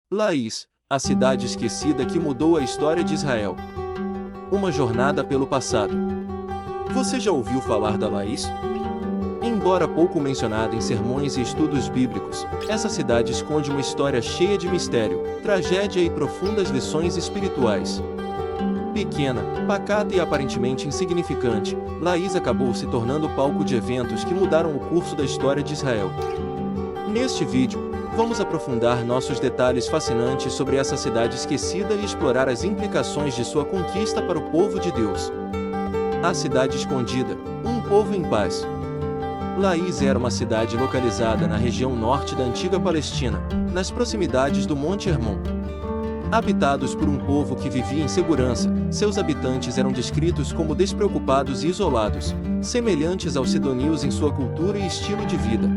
Laís, a cidade esquecida que mudou a história de Israel. Uma jornada pelo passado. Você já ouviu falar da Laís? Embora pouco mencionada em sermões e estudos bíblicos, essa cidade esconde uma história cheia de mistério, tragédia e profundas lições espirituais. Pequena, pacata e aparentemente insignificante, Laís acabou se tornando palco de eventos que mudaram o curso da história de Israel. Neste vídeo, vamos aprofundar nossos detalhes fascinantes sobre essa cidade esquecida e explorar as implicações de sua conquista para o povo de Deus. A cidade escondida, um povo em paz. Laís era uma cidade localizada na região norte da antiga Palestina, nas proximidades do Monte Hermon. Habitados por um povo que vivia em segurança, seus habitantes eram descritos como despreocupados e isolados, semelhantes aos sidonios em sua cultura e estilo de vida.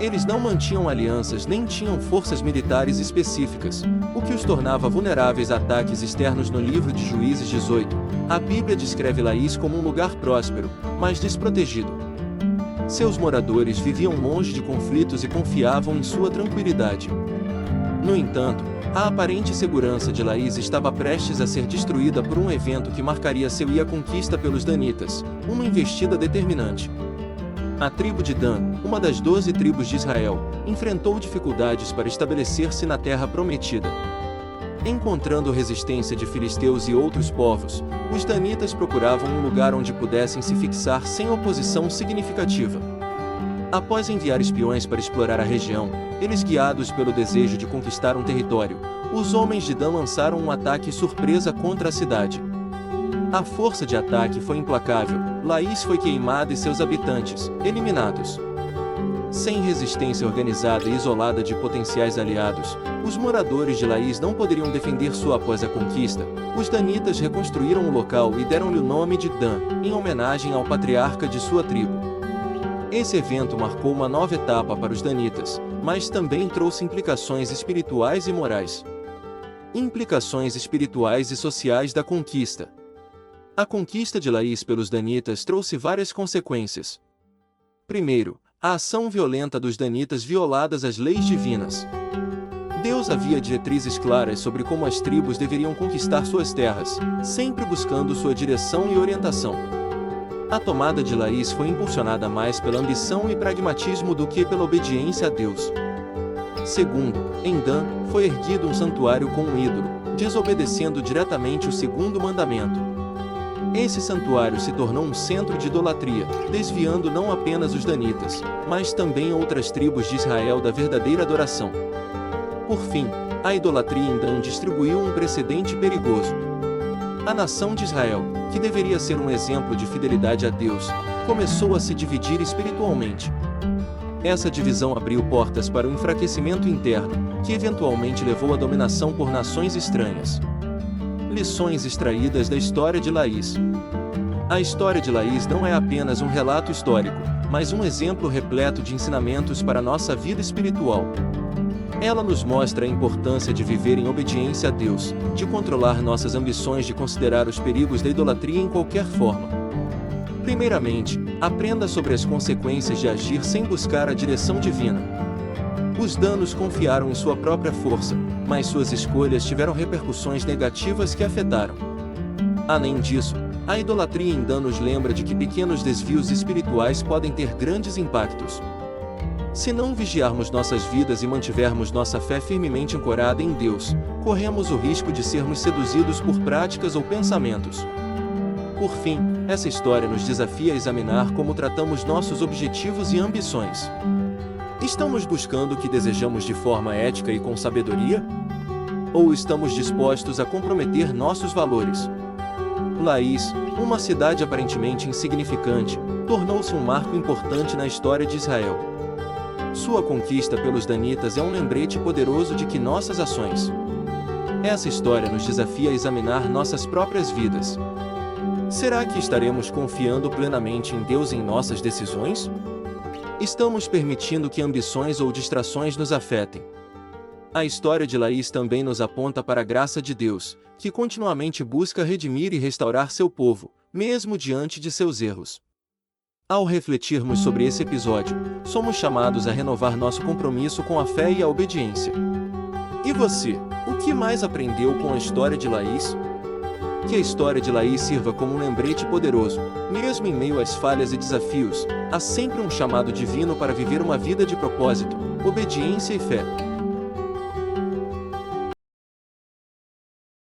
Eles não mantinham alianças nem tinham forças militares específicas, o que os tornava vulneráveis a ataques externos. No livro de Juízes 18, a Bíblia descreve Laís como um lugar próspero, mas desprotegido. Seus moradores viviam longe de conflitos e confiavam em sua tranquilidade. No entanto, a aparente segurança de Laís estava prestes a ser destruída por um evento que marcaria a conquista pelos danitas, uma investida determinante. A tribo de Dan, uma das 12 tribos de Israel, enfrentou dificuldades para estabelecer-se na terra prometida. Encontrando resistência de filisteus e outros povos, os danitas procuravam um lugar onde pudessem se fixar sem oposição significativa. Após enviar espiões para explorar a região, eles guiados pelo desejo de conquistar um território, os homens de Dan lançaram um ataque surpresa contra a cidade. A força de ataque foi implacável, Laís foi queimada e seus habitantes, eliminados. Sem resistência organizada e isolada de potenciais aliados, os moradores de Laís não poderiam defender sua após a conquista. Os danitas reconstruíram o local e deram-lhe o nome de Dan, em homenagem ao patriarca de sua tribo. Esse evento marcou uma nova etapa para os danitas, mas também trouxe implicações espirituais e morais. Implicações espirituais e sociais da conquista. A conquista de Laís pelos danitas trouxe várias consequências. Primeiro, a ação violenta dos danitas violadas as leis divinas. Deus havia diretrizes claras sobre como as tribos deveriam conquistar suas terras, sempre buscando sua direção e orientação. A tomada de Laís foi impulsionada mais pela ambição e pragmatismo do que pela obediência a Deus. Segundo, em Dan, foi erguido um santuário com um ídolo, desobedecendo diretamente o segundo mandamento. Esse santuário se tornou um centro de idolatria, desviando não apenas os danitas, mas também outras tribos de Israel da verdadeira adoração. Por fim, a idolatria em Dan distribuiu um precedente perigoso. A nação de Israel, que deveria ser um exemplo de fidelidade a Deus, começou a se dividir espiritualmente. Essa divisão abriu portas para o enfraquecimento interno, que eventualmente levou à dominação por nações estranhas. Lições extraídas da história de Laís. A história de Laís não é apenas um relato histórico, mas um exemplo repleto de ensinamentos para nossa vida espiritual. Ela nos mostra a importância de viver em obediência a Deus, de controlar nossas ambições, de considerar os perigos da idolatria em qualquer forma. Primeiramente, aprenda sobre as consequências de agir sem buscar a direção divina. Os danos confiaram em sua própria força, mas suas escolhas tiveram repercussões negativas que afetaram. Além disso, a idolatria em Dan nos lembra de que pequenos desvios espirituais podem ter grandes impactos. Se não vigiarmos nossas vidas e mantivermos nossa fé firmemente ancorada em Deus, corremos o risco de sermos seduzidos por práticas ou pensamentos. Por fim, essa história nos desafia a examinar como tratamos nossos objetivos e ambições. Estamos buscando o que desejamos de forma ética e com sabedoria? Ou estamos dispostos a comprometer nossos valores? Laís, uma cidade aparentemente insignificante, tornou-se um marco importante na história de Israel. Sua conquista pelos danitas é um lembrete poderoso de que nossas ações. Essa história nos desafia a examinar nossas próprias vidas. Será que estaremos confiando plenamente em Deus em nossas decisões? Estamos permitindo que ambições ou distrações nos afetem? A história de Laís também nos aponta para a graça de Deus, que continuamente busca redimir e restaurar seu povo, mesmo diante de seus erros. Ao refletirmos sobre esse episódio, somos chamados a renovar nosso compromisso com a fé e a obediência. E você, o que mais aprendeu com a história de Laís? Que a história de Laís sirva como um lembrete poderoso. Mesmo em meio às falhas e desafios, há sempre um chamado divino para viver uma vida de propósito, obediência e fé.